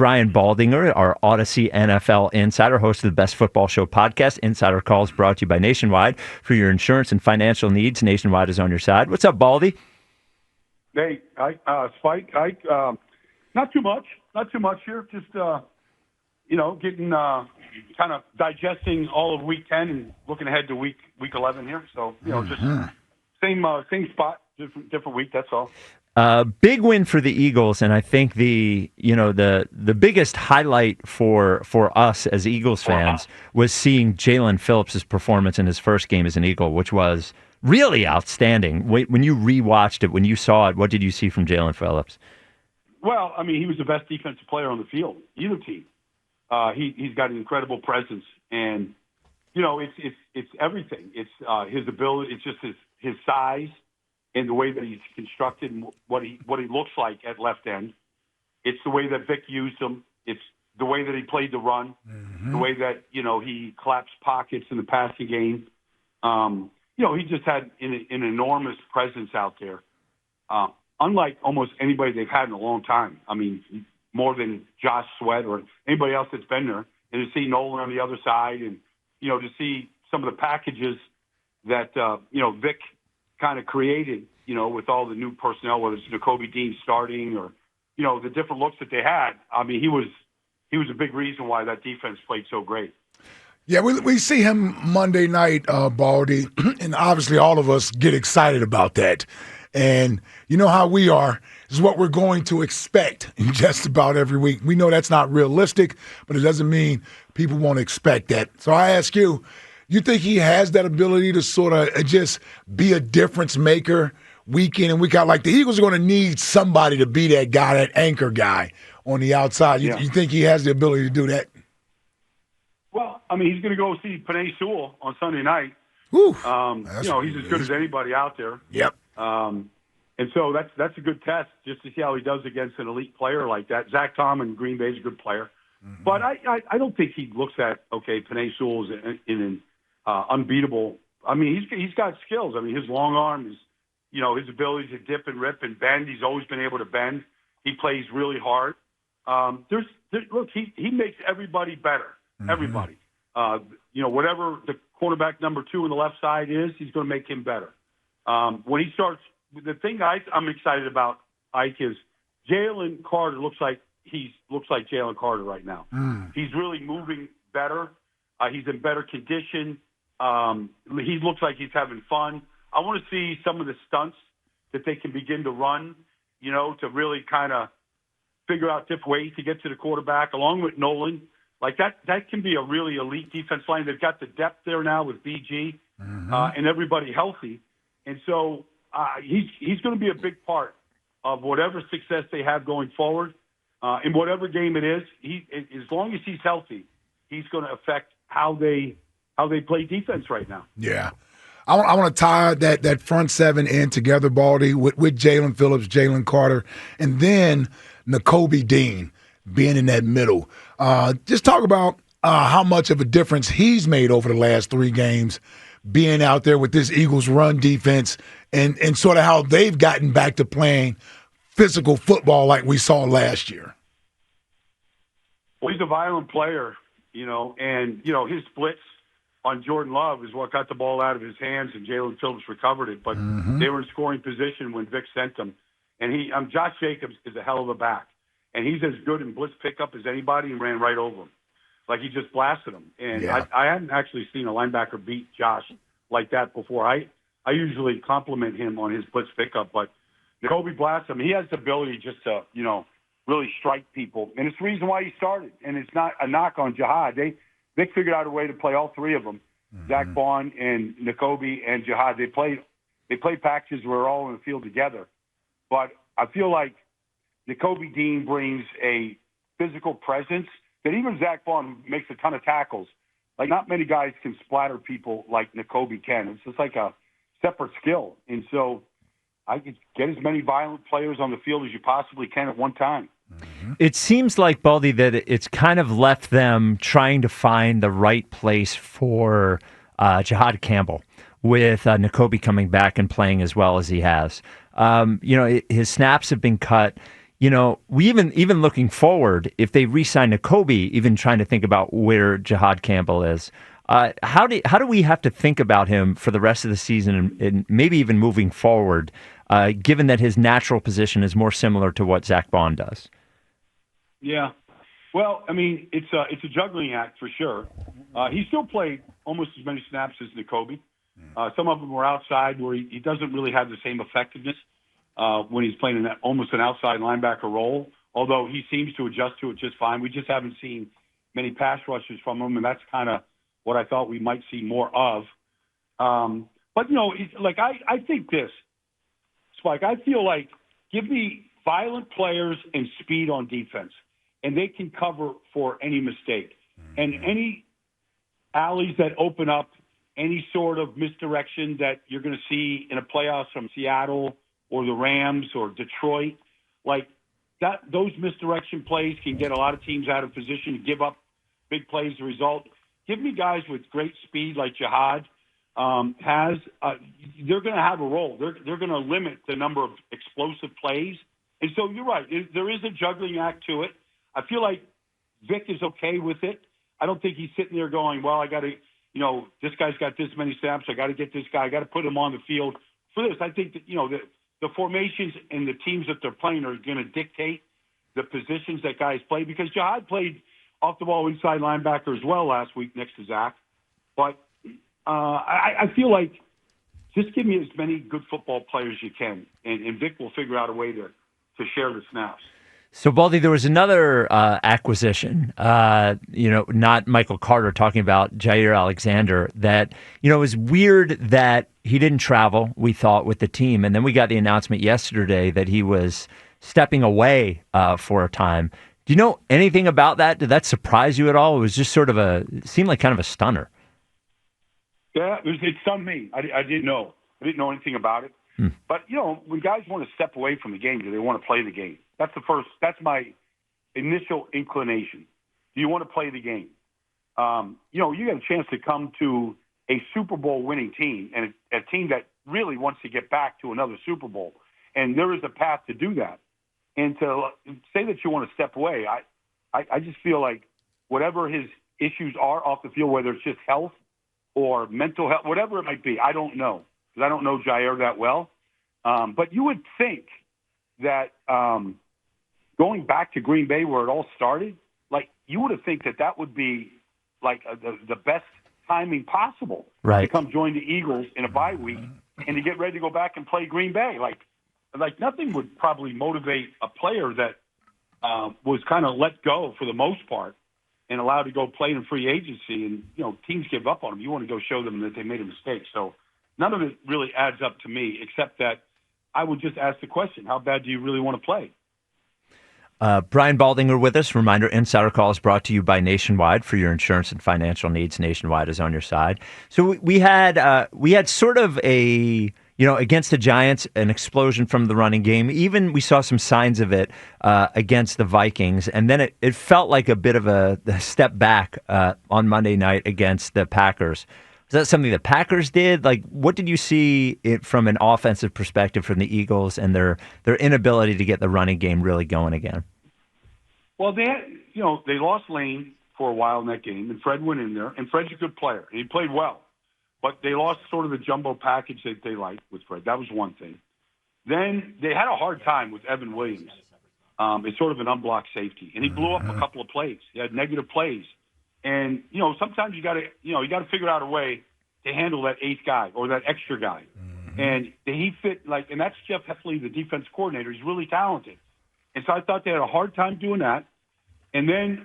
Brian Baldinger, our Odyssey NFL insider, host of the Best Football Show podcast. Insider Calls brought to you by Nationwide. For your insurance and financial needs, Nationwide is on your side. What's up, Baldy? Hey, Spike. Not too much here. Just getting kind of digesting all of Week 10 and looking ahead to Week 11 here. So just same spot, different week. That's all. Big win for the Eagles, and I think the biggest highlight for us as Eagles fans was seeing Jaylen Phillips' performance in his first game as an Eagle, which was really outstanding. When you rewatched it, when you saw it, what did you see from Jaelen Phillips? Well, I mean, he was the best defensive player on the field, either team. He's got an incredible presence, and it's everything. It's his ability. It's just his size. And the way that he's constructed and what he looks like at left end. It's the way that Vic used him. It's the way that he played the run, the way that, he collapsed pockets in the passing game. He just had an enormous presence out there, unlike almost anybody they've had in a long time. I mean, more than Josh Sweat or anybody else that's been there. And to see Nolan on the other side and, to see some of the packages that, Vic kind of created, with all the new personnel, whether it's Nico Dean starting or, the different looks that they had. I mean, he was a big reason why that defense played so great. Yeah, we see him Monday night, Baldy, and obviously all of us get excited about that. And you know how we are. This is what we're going to expect in just about every week. We know that's not realistic, but it doesn't mean people won't expect that. So I ask you, you think he has that ability to sort of just be a difference maker week in and week out? Like the Eagles are going to need somebody to be that guy, that anchor guy on the outside. You think he has the ability to do that? Well, I mean, he's going to go see Penei Sewell on Sunday night. Whew, he's as good as anybody out there. Yep. And so that's a good test just to see how he does against an elite player like that. Zach Tom in Green Bay is a good player. Mm-hmm. But I don't think he looks at, Penei Sewell's in an unbeatable. I mean, he's got skills. I mean, his long arm is, his ability to dip and rip and bend. He's always been able to bend. He plays really hard. Look, he makes everybody better. Mm-hmm. Everybody. Whatever the quarterback number 2 on the left side is, he's going to make him better. When he starts, the thing I'm excited about, Ike, is Jalen Carter looks like Jalen Carter right now. Mm. He's really moving better. He's in better condition. He looks like he's having fun. I want to see some of the stunts that they can begin to run, to really kind of figure out different ways to get to the quarterback, along with Nolan. Like that can be a really elite defense line. They've got the depth there now with BG and everybody healthy. And so he's going to be a big part of whatever success they have going forward. In whatever game it is, as long as he's healthy, he's going to affect how they play defense right now. Yeah. I want to tie that front seven in together, Baldy, with Jaelen Phillips, Jalen Carter, and then Nico Dean being in that middle. Just talk about how much of a difference he's made over the last 3 games being out there with this Eagles run defense and sort of how they've gotten back to playing physical football like we saw last year. Well, he's a violent player, and, his splits on Jordan Love is what got the ball out of his hands, and Jaelen Phillips recovered it. But they were in scoring position when Vic sent them. And Josh Jacobs is a hell of a back. And he's as good in blitz pickup as anybody and ran right over him. Like he just blasted him. And I hadn't actually seen a linebacker beat Josh like that before. I usually compliment him on his blitz pickup, but Kobe blasts him. He has the ability just to, really strike people. And it's the reason why he started. And it's not a knock on Jihad. They figured out a way to play all 3 of them, Zach Vaughn and Nakobe and Jihad. They played packages where we're all in the field together. But I feel like Nakobe Dean brings a physical presence that even Zach Vaughn makes a ton of tackles. Like, not many guys can splatter people like Nakobe can. It's just like a separate skill. And so I could get as many violent players on the field as you possibly can at one time. It seems like, Baldy, that it's kind of left them trying to find the right place for Jihad Campbell with Nakobe coming back and playing as well as he has. His snaps have been cut. we even looking forward, if they re-sign Nakobe, even trying to think about where Jihad Campbell is. How do we have to think about him for the rest of the season and maybe even moving forward, given that his natural position is more similar to what Zach Bond does? Yeah. Well, I mean, it's a juggling act for sure. He still played almost as many snaps as Nakobe. Some of them were outside where he doesn't really have the same effectiveness when he's playing in almost an outside linebacker role, although he seems to adjust to it just fine. We just haven't seen many pass rushes from him, and that's kind of what I thought we might see more of. But, I think this, Spike, I feel like give me violent players and speed on defense, and they can cover for any mistake. And any alleys that open up, any sort of misdirection that you're going to see in a playoffs from Seattle or the Rams or Detroit, like that, those misdirection plays can get a lot of teams out of position to give up big plays as a result. Give me guys with great speed like Jihad has. They're going to have a role. They're going to limit the number of explosive plays. And so you're right. There is a juggling act to it. I feel like Vic is okay with it. I don't think he's sitting there going, well, I got to, this guy's got this many snaps. I got to get this guy. I got to put him on the field for this. I think that, the formations and the teams that they're playing are going to dictate the positions that guys play, because Jihad played off the ball inside linebacker as well last week next to Zach. But I feel like just give me as many good football players as you can, and Vic will figure out a way to share the snaps. So, Baldy, there was another acquisition, not Michael Carter, talking about Jaire Alexander, that, it was weird that he didn't travel, we thought, with the team. And then we got the announcement yesterday that he was stepping away for a time. Do you know anything about that? Did that surprise you at all? It was just sort of it seemed like kind of a stunner. Yeah, it stunned me. I didn't know. I didn't know anything about it. But, when guys want to step away from the game, do they want to play the game? That's my initial inclination. Do you want to play the game? You got a chance to come to a Super Bowl winning team and a team that really wants to get back to another Super Bowl. And there is a path to do that. And to say that you want to step away, I just feel like whatever his issues are off the field, whether it's just health or mental health, whatever it might be, I don't know, because I don't know Jaire that well. But you would think that going back to Green Bay where it all started, like you would have think that would be like the best timing possible, right, to come join the Eagles in a bye week and to get ready to go back and play Green Bay. Like nothing would probably motivate a player that was kind of let go for the most part and allowed to go play in free agency. And, teams give up on them. You want to go show them that they made a mistake. So none of it really adds up to me, except that I would just ask the question, how bad do you really want to play? Brian Baldinger with us. Reminder, Insider Call is brought to you by Nationwide. For your insurance and financial needs, Nationwide is on your side. So we had sort of against the Giants, an explosion from the running game. Even we saw some signs of it against the Vikings. And then it felt like a bit of a step back on Monday night against the Packers. Is that something the Packers did? Like, what did you see from an offensive perspective from the Eagles and their inability to get the running game really going again? Well, they lost Lane for a while in that game, and Fred went in there, and Fred's a good player. He played well, but they lost sort of the jumbo package that they liked with Fred. That was one thing. Then they had a hard time with Evan Williams. It's sort of an unblocked safety, and he blew up a couple of plays. He had negative plays. And, sometimes you got to figure out a way to handle that eighth guy or that extra guy. And he fit, and that's Jeff Heffley, the defense coordinator. He's really talented. And so I thought they had a hard time doing that. And then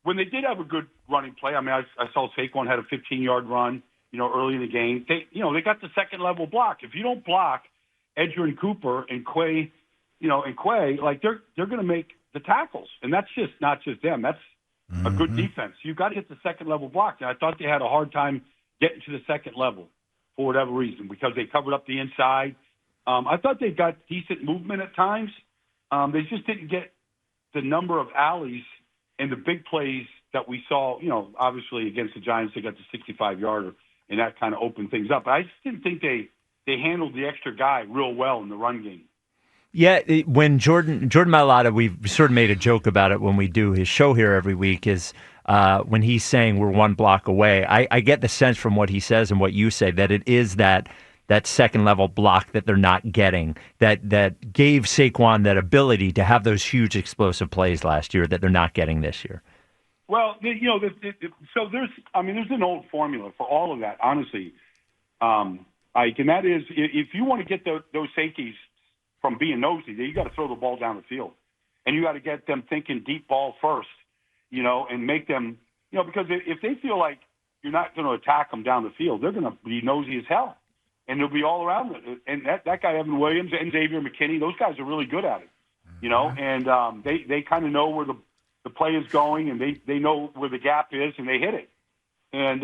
when they did have a good running play, I mean, I saw Saquon had a 15-yard run, early in the game. They got the second-level block. If you don't block Edger and Cooper and Quay, they're going to make the tackles. And that's just not just them. That's a good defense. You've got to get the second-level block. And I thought they had a hard time getting to the second level for whatever reason, because they covered up the inside. I thought they got decent movement at times. They just didn't get the number of alleys and the big plays that we saw, obviously against the Giants. They got the 65-yarder, and that kind of opened things up. But I just didn't think they handled the extra guy real well in the run game. Yeah, when Jordan Mailata, we've sort of made a joke about it when we do his show here every week, is when he's saying we're one block away. I get the sense from what he says and what you say that it is that second level block that they're not getting, that gave Saquon that ability to have those huge explosive plays last year that they're not getting this year. Well, so there's an old formula for all of that, honestly, Ike, and that is if you want to get those safeties from being nosy, you got to throw the ball down the field, and you got to get them thinking deep ball first, and make them, because if they feel like you're not going to attack them down the field, they're going to be nosy as hell, and they'll be all around it. And that guy Evan Williams and Xavier McKinney, those guys are really good at it, and they kind of know where the play is going, and they know where the gap is, and they hit it. And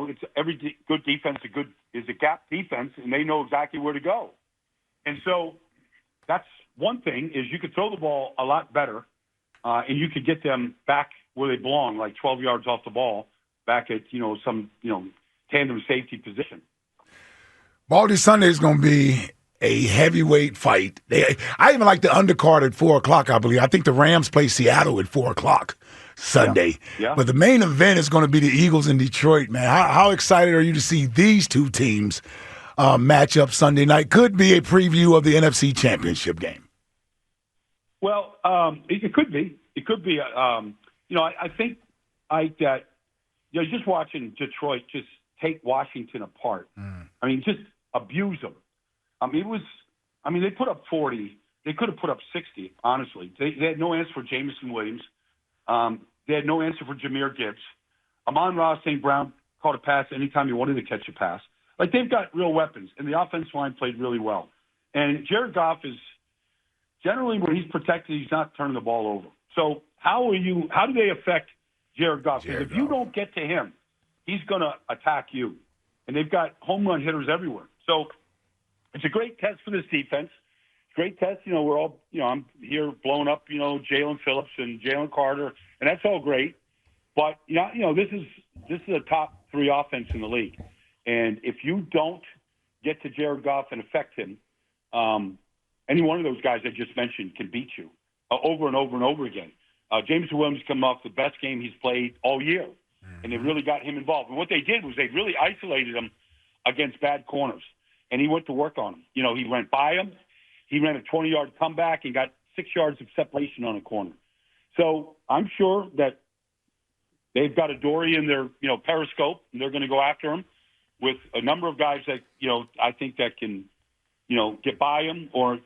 it's every good defense is a gap defense, and they know exactly where to go. And so that's one thing, is you could throw the ball a lot better, and you could get them back where they belong, like 12 yards off the ball, back at some tandem safety position. Baldy, Sunday is going to be a heavyweight fight. I even like the undercard at 4:00, I believe. I think the Rams play Seattle at 4:00 Sunday. Yeah. But the main event is going to be the Eagles in Detroit, man. How excited are you to see these two teams match up Sunday night? Could be a preview of the NFC Championship game. Well, it could be. It could be. I think that just watching Detroit just take Washington apart. I mean, just abuse them. They put up 40. They could have put up 60, honestly. They had no answer for Jameson Williams. They had no answer for Jahmyr Gibbs. Amon-Ra St. Brown caught a pass anytime he wanted to catch a pass. Like, they've got real weapons, and the offensive line played really well. And Jared Goff is generally, when he's protected, he's not turning the ball over. So how do they affect Jared Goff? Because if you don't get to him, he's going to attack you. And they've got home run hitters everywhere. So it's a great test for this defense. Great test. We're all, I'm here blowing up, Jaylen Phillips and Jalen Carter, and that's all great. But, this is a top 3 offense in the league. And if you don't get to Jared Goff and affect him, any one of those guys I just mentioned can beat you over and over and over again. Jameson Williams coming off the best game he's played all year, and they really got him involved. And what they did was they really isolated him against bad corners, and he went to work on him. He went by him. He ran a 20-yard comeback and got 6 yards of separation on a corner. So I'm sure that they've got a dory in their, periscope, and they're going to go after him with a number of guys that, I think that can, get by him or,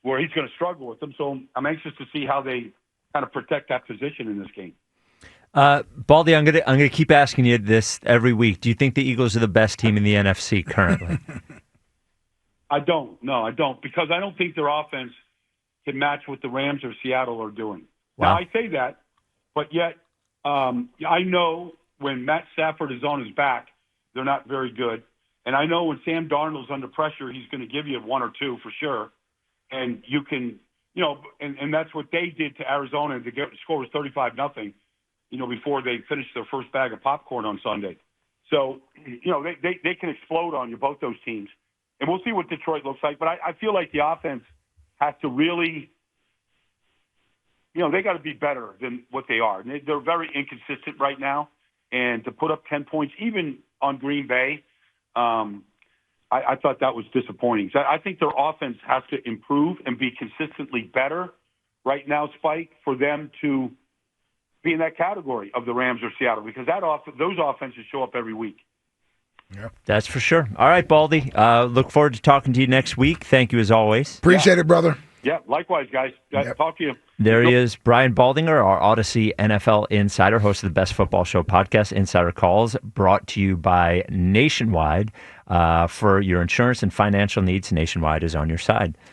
where he's going to struggle with them. So I'm anxious to see how they kind of protect that position in this game. Baldy, I'm gonna keep asking you this every week. Do you think the Eagles are the best team in the NFC currently? I don't. No, I don't, because I don't think their offense can match what the Rams or Seattle are doing. Wow. Now, I say that, but yet I know when Matt Stafford is on his back, they're not very good. And I know when Sam Darnold's under pressure, he's going to give you 1 or 2 for sure. And you can, and that's what they did to Arizona. The score was 35-0, before they finished their first bag of popcorn on Sunday. So, they can explode on you, both those teams. And we'll see what Detroit looks like. But I feel like the offense has to really, they got to be better than what they are. And they're very inconsistent right now. And to put up 10 points, even on Green Bay, I thought that was disappointing. So I think their offense has to improve and be consistently better right now, Spike, for them to be in that category of the Rams or Seattle, because those offenses show up every week. Yeah, that's for sure. All right, Baldy. Look forward to talking to you next week. Thank you as always. Appreciate it, brother. Yeah, likewise, guys. Talk to you. There he is, Brian Baldinger, our Odyssey NFL insider, host of the Best Football Show podcast, Insider Calls, brought to you by Nationwide. For your insurance and financial needs, Nationwide is on your side.